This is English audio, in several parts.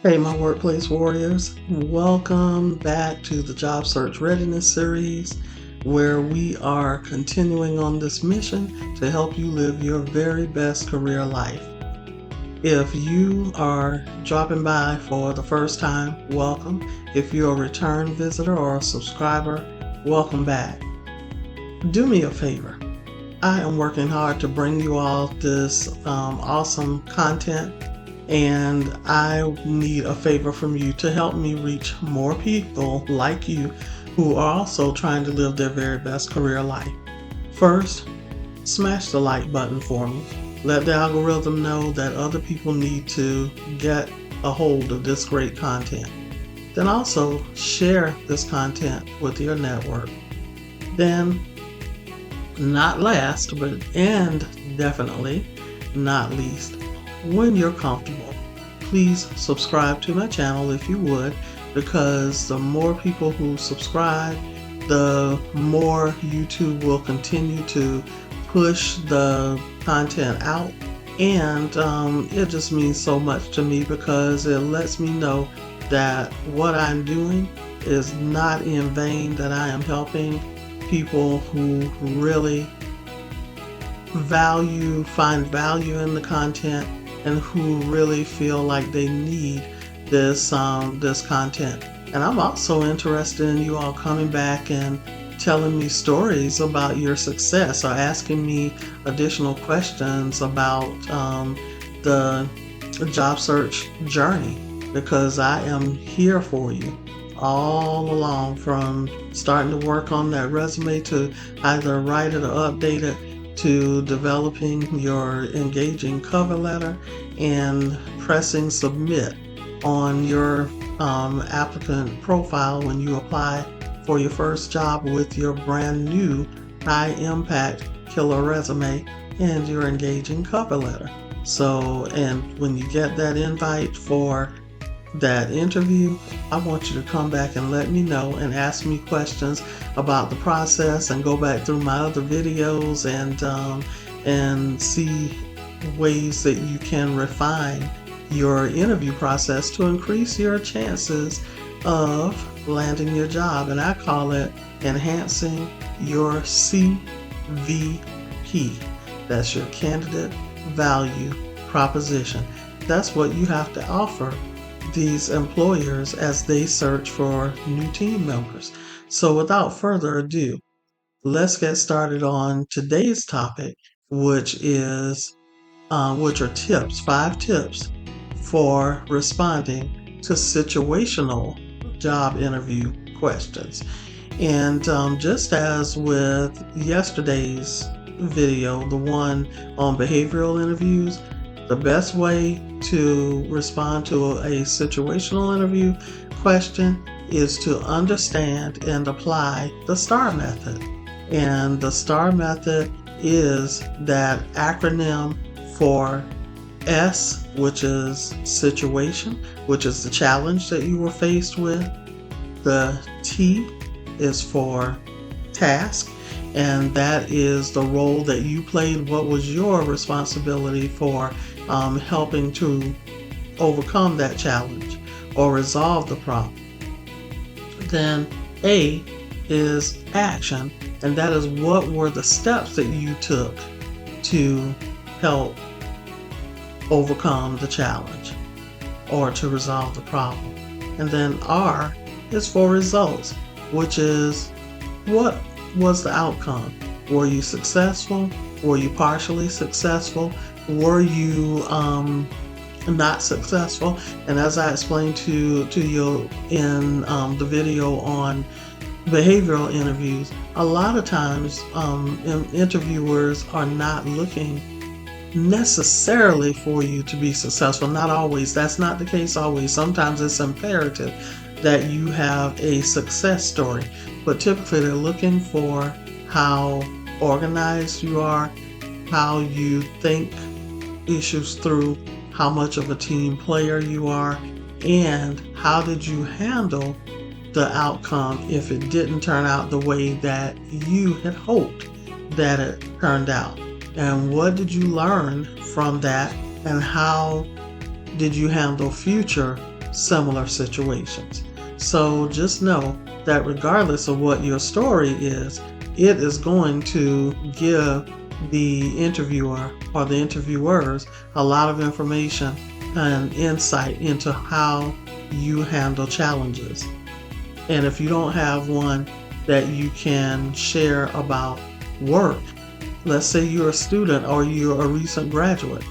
Hey, my workplace warriors, welcome back to the Job Search Readiness Series, where we are continuing on this mission to help you live your very best career life. If you are dropping by for the first time, welcome. If you're a return visitor or a subscriber, welcome back. Do me a favor. I am working hard to bring you all this awesome content, and I need a favor from you to help me reach more people like you who are also trying to live their very best career life. First, smash the like button for me. Let the algorithm know that other people need to get a hold of this great content. Then also share this content with your network. Then, not last, and definitely not least, when you're comfortable, please subscribe to my channel if you would, because the more people who subscribe, the more YouTube will continue to push the content out. And it just means so much to me because it lets me know that what I'm doing is not in vain, that I am helping people who really find value in the content, and who really feel like they need this content. And I'm also interested in you all coming back and telling me stories about your success, or asking me additional questions about the job search journey, because I am here for you all along, from starting to work on that resume to either write it or update it, to developing your engaging cover letter and pressing submit on your applicant profile when you apply for your first job with your brand new high impact killer resume and your engaging cover letter. So, and when you get that invite for that interview, I want you to come back and let me know and ask me questions about the process, and go back through my other videos and see ways that you can refine your interview process to increase your chances of landing your job. And I call it enhancing your CVP. That's your candidate value proposition. That's what you have to offer these employers as they search for new team members. So without further ado, let's get started on today's topic, which are tips, 5 tips for responding to situational job interview questions. And just as with yesterday's video, the one on behavioral interviews, the best way to respond to a situational interview question is to understand and apply the STAR method. And the STAR method is that acronym for S, which is situation, which is the challenge that you were faced with. The T is for task, and that is the role that you played. What was your responsibility for helping to overcome that challenge or resolve the problem? Then A is action, and that is what were the steps that you took to help overcome the challenge or to resolve the problem. And then R is for results, which is what was the outcome? Were you successful? Were you partially successful? Were you not successful? And as I explained to you in the video on behavioral interviews, a lot of times interviewers are not looking necessarily for you to be successful. Not always. That's not the case always. Sometimes it's imperative that you have a success story, but typically they're looking for how organized you are, how you think issues through, how much of a team player you are, and how did you handle the outcome if it didn't turn out the way that you had hoped that it turned out. And what did you learn from that, and how did you handle future similar situations. So just know that regardless of what your story is, it is going to give the interviewer or the interviewers a lot of information and insight into how you handle challenges. And if you don't have one that you can share about work, let's say you're a student or you're a recent graduate,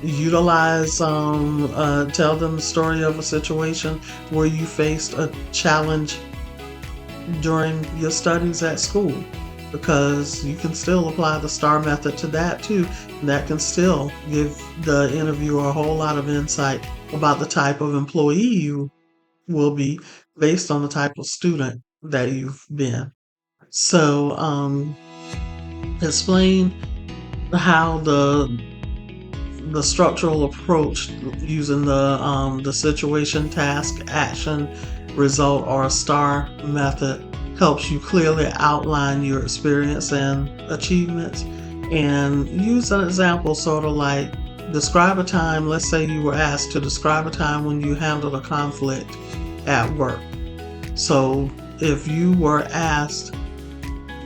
utilize, tell them the story of a situation where you faced a challenge during your studies at school, because you can still apply the STAR method to that too. And that can still give the interviewer a whole lot of insight about the type of employee you will be based on the type of student that you've been. So explain how the structural approach using the situation, task, action, result, or STAR method helps you clearly outline your experience and achievements. And use an example, sort of like describe a time. Let's say you were asked to describe a time when you handled a conflict at work. So if you were asked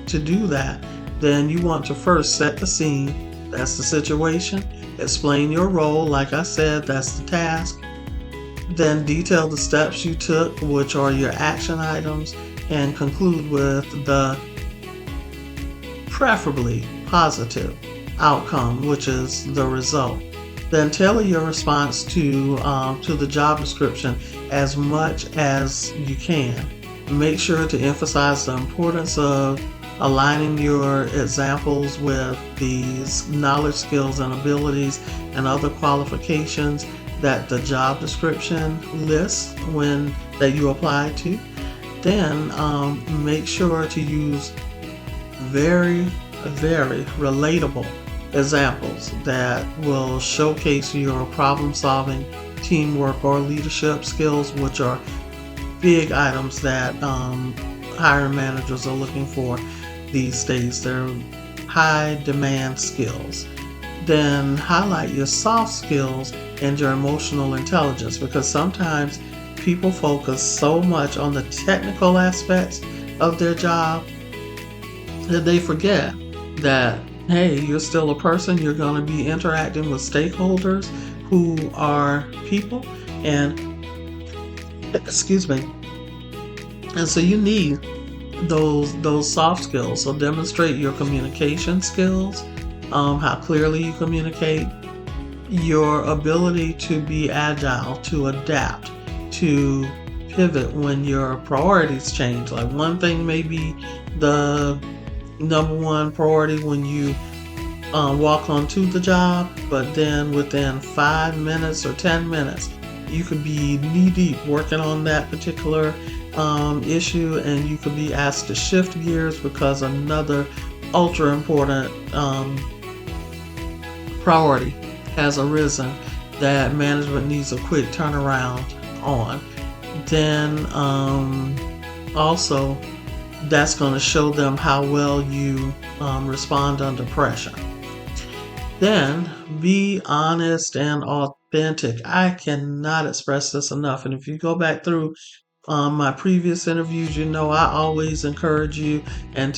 to do that, then you want to first set the scene. That's the situation. Explain your role. Like I said, that's the task. Then detail the steps you took, which are your action items, and conclude with the preferably positive outcome, which is the result. Then tailor your response to the job description as much as you can. Make sure to emphasize the importance of aligning your examples with these knowledge, skills, and abilities and other qualifications that the job description lists that you apply to. Then make sure to use very, very relatable examples that will showcase your problem solving, teamwork, or leadership skills, which are big items that hiring managers are looking for these days. They're high demand skills. Then highlight your soft skills and your emotional intelligence, because sometimes people focus so much on the technical aspects of their job that they forget that, hey, you're still a person. You're going to be interacting with stakeholders who are people, and excuse me. And so you need those soft skills. So demonstrate your communication skills, how clearly you communicate, your ability to be agile, to adapt, to pivot when your priorities change. Like one thing may be the number one priority when you walk onto the job, but then within 5 minutes or 10 minutes, you could be knee deep working on that particular issue, and you could be asked to shift gears because another ultra important priority has arisen that management needs a quick turnaround on. Then also that's going to show them how well you respond under pressure. Then be honest and authentic. I cannot express this enough. And if you go back through my previous interviews, you know I always encourage you and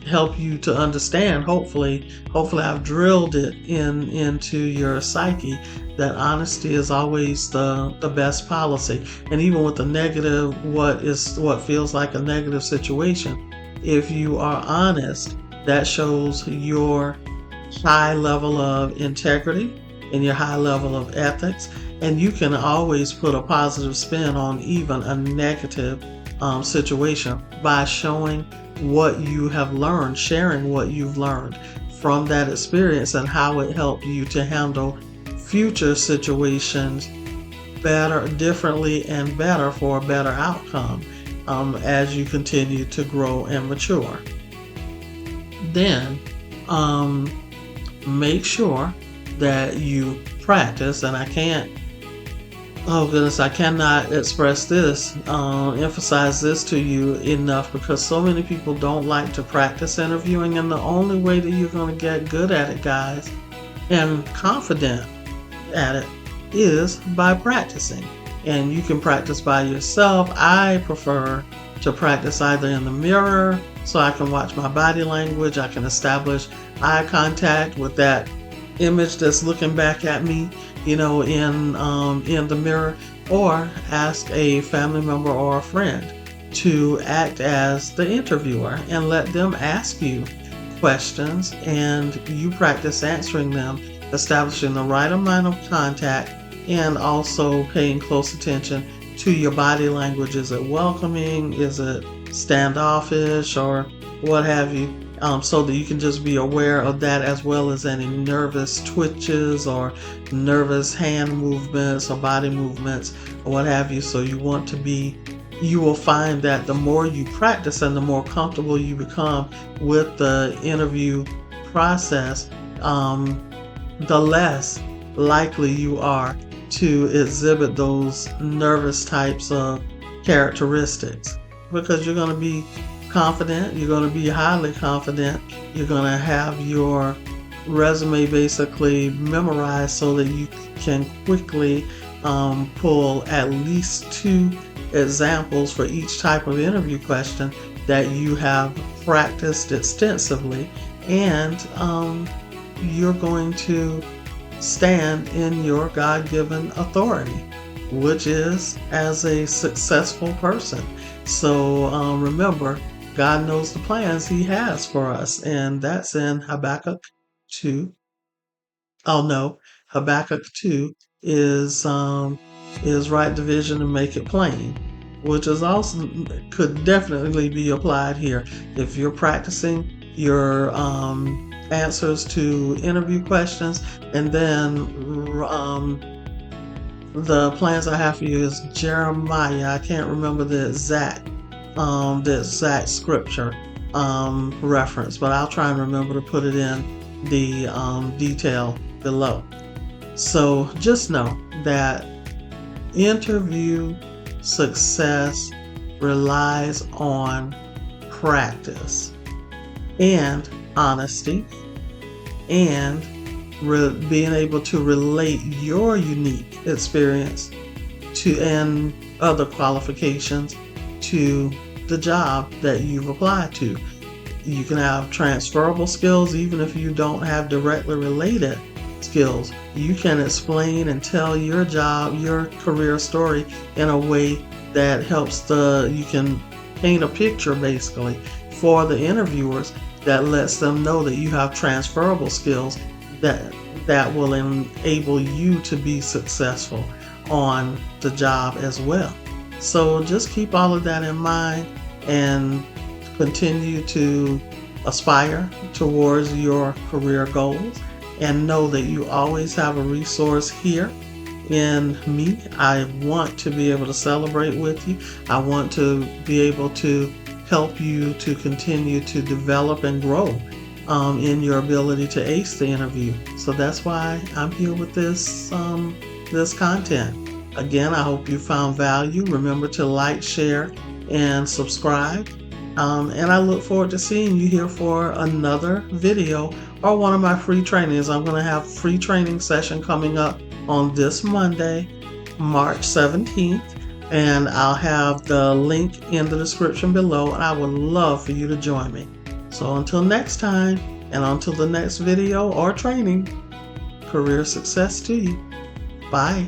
help you to understand. Hopefully I've drilled it into your psyche that honesty is always the best policy. And even with a negative, what feels like a negative situation, if you are honest, that shows your high level of integrity and your high level of ethics. And you can always put a positive spin on even a negative situation by showing what you have learned, sharing what you've learned from that experience and how it helped you to handle future situations better, differently, and better for a better outcome as you continue to grow and mature. Then make sure that you practice, and I cannot express this, emphasize this to you enough, because so many people don't like to practice interviewing, and the only way that you're going to get good at it, guys, and confident at it, is by practicing. and you can practice by yourself. I prefer to practice either in the mirror so I can watch my body language. I can establish eye contact with that image that's looking back at me, in the mirror, or ask a family member or a friend to act as the interviewer and let them ask you questions, and you practice answering them, establishing the right amount of contact, and also paying close attention to your body language. Is it welcoming? Is it standoffish, or what have you? So that you can just be aware of that, as well as any nervous twitches or nervous hand movements or body movements or what have you. So you will find that the more you practice and the more comfortable you become with the interview process, the less likely you are to exhibit those nervous types of characteristics, because you're going to be confident, you're going to be highly confident, you're going to have your resume basically memorized so that you can quickly pull at least 2 examples for each type of interview question that you have practiced extensively, and you're going to stand in your God-given authority, which is as a successful person. So remember, God knows the plans He has for us, and that's in Habakkuk 2. Oh no, Habakkuk 2 is right division and make it plain, which is also could definitely be applied here. If you're practicing your answers to interview questions, and then the plans I have for you is Jeremiah. I can't remember the exact scripture reference, but I'll try and remember to put it in the detail below. So just know that interview success relies on practice and honesty, and being able to relate your unique experience and other qualifications to the job that you've applied to. You can have transferable skills even if you don't have directly related skills. You can explain and tell your job, your career story in a way that helps you can paint a picture basically for the interviewers that lets them know that you have transferable skills that will enable you to be successful on the job as well. So just keep all of that in mind and continue to aspire towards your career goals, and know that you always have a resource here in me. I want to be able to celebrate with you. I want to be able to help you to continue to develop and grow in your ability to ace the interview. So that's why I'm here with this content. Again, I hope you found value. Remember to like, share, and subscribe. And I look forward to seeing you here for another video or one of my free trainings. I'm going to have a free training session coming up on this Monday, March 17th. And I'll have the link in the description below, and I would love for you to join me. So until next time, and until the next video or training, career success to you. Bye.